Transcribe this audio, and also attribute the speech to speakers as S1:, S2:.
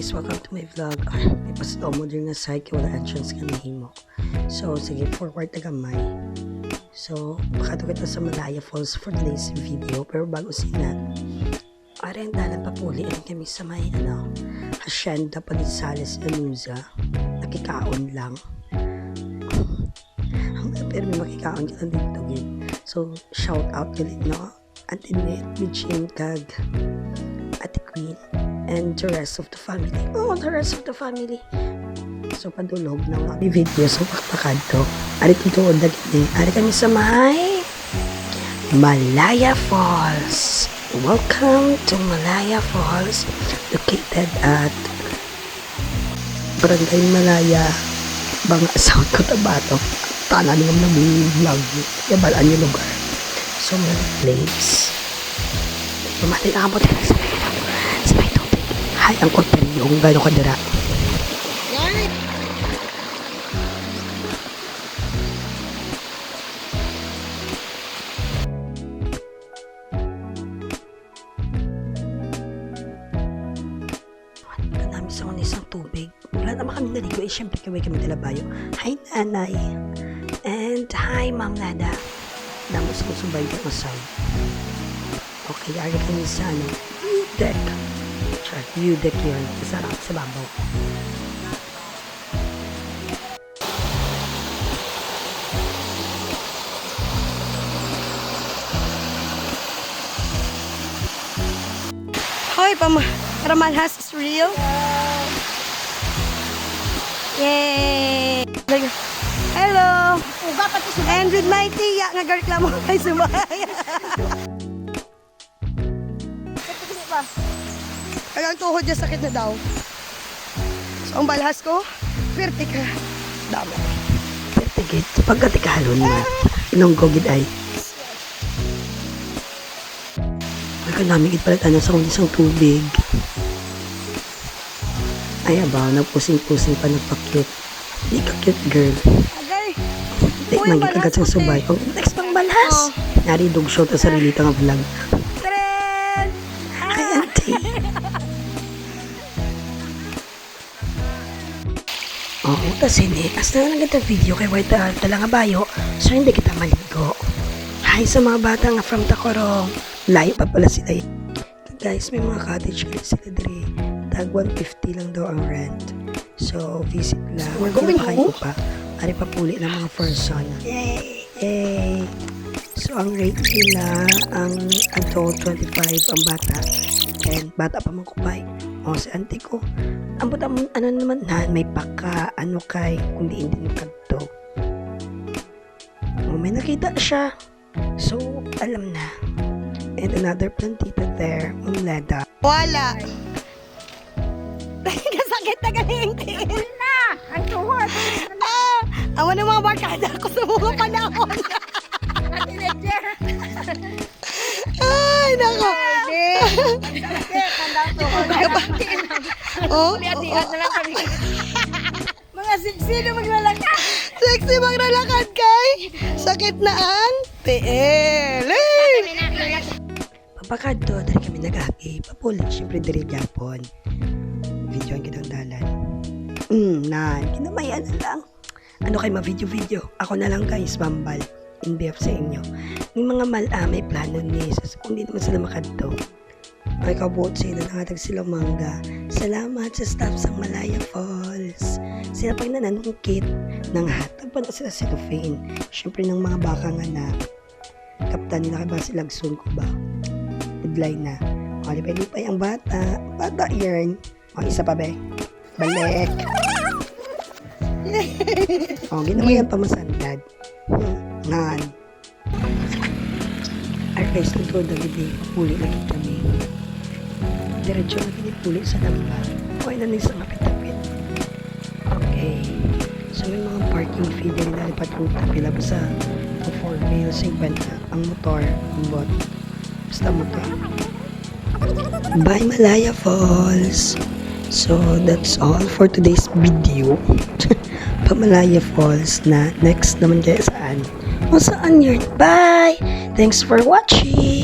S1: guys, welcome to my vlog. May pasito mo din na side kaya wala entrance kanihin mo. So, sige, forward na gamay. So, makato kita sa Malaya Falls for today's video. Pero bago sila, aring dalang papuli rin kami sa may, Hacienda Palisales Anusa. Nakikaon lang. Pero may makikaon ka lang dito, gid. So, shout out galit, no? Antinette, Eugene, Kag, Ate Queen, and the rest of the family. Oh, the rest of the family. So, padulog na mga video. So, pakpakad to. Ari tutuod na gini. Ari kami sa may Malaya Falls. Welcome to Malaya Falls, located at Barangay Malaya, Banga, South Cotabato. Tanan ng mga vlog. Yabalaan yung lugar. So, may place. Pumati na kabot sa may tubig. Hay, ang korperi yung gano'n kadira. Namin sa isang tubig. Wala naman kami naligo. Siyempre kami talabayo. Hi, nanay. And hi, Ma'am Nada. Damos ko subay ka masay. Okay, ari kami sa U-deck. Chart, U-deck yun. Masarap sa babaw. Hoy, Ramalhas is real. Yay! Hello! And with my tiya, nag-reklamo kay Sumaya. Ang tuhod niya sakit na daw. So, ang balhas ko, vertika. Damo. Vertigate. Pagkatikalon na. Inonggogid ay. Nakanamigit palit sa isang tubig. Ay, abaw. Nagpusing-pusing pa nagpa-cute. Di ka cute, girl. Di magigagad sa subay. Kung next pang balhas. Nari dugshow ta sarili ta nga vlog. Hi, auntie. Oo, kasi as na lang kita video kay White talang bayo, so hindi kita maligo. Hi sa mga bata nga from Tacorong. Layo pa pala sila. Guys, may mga cottage sila diri. Tag 150 lang daw ang rent. So, visit lang. We're going home. Ari pa puli ng mga person. Yay! Yay! So, ang rate nila, ang adult 25 ang bata. And bata pa magkupay. O, si auntie ko. Ang buta mo, naman na, may paka, kay, kundi hindi nagkagto. O, may nakita siya. So, alam na. And another plantita there, Leda. Wala! Kasakit na galing tingin na! Ang tuhod! Awan ng mga barkada ko sa mga panahon. Ay, nako! Oh, lihat-lihat na lang kami. Mga sino maglalakad? Sexy maglalakad kay sakit na ang TL. Papakadto, dali kami nag-aki. Papulit, syempre dali Japon. Video ang kinangdalan. Kinamayan na lang. Ano kayo ma-video-video? Ako na lang guys, mambal. In behalf sa inyo. Yung mga may plano ni Jesus. Kung di naman sila makadto. Ay kabuot sila, nangatag sila mangga. Salamat sa staff sa Malaya Falls. Sila pa yung nananungkit. Nanghatag pa na sila si Tufane. Siyempre ng mga baka nga na kaptan nila kay Basilagsun ko ba? Deadline na. O, lipay-lipay ang bata. Bata yan. O, isa pa be. Balik. O, ginawa yan pamasandad. Ngan. Ay guys, ito dagiti. Puli lagi kami. Diretso na pinipuli sa lamba. Okay na nisa mapitapit. Okay. So may mga parking fee din na lipat ruta. Pila ba sa 4 mil, 50. Ang motor, ang bot. Basta motor. Bye Malaya Falls! So that's all for today's video. Pamalaya Falls na next naman kaya saan? O saan yun? Bye! Thanks for watching!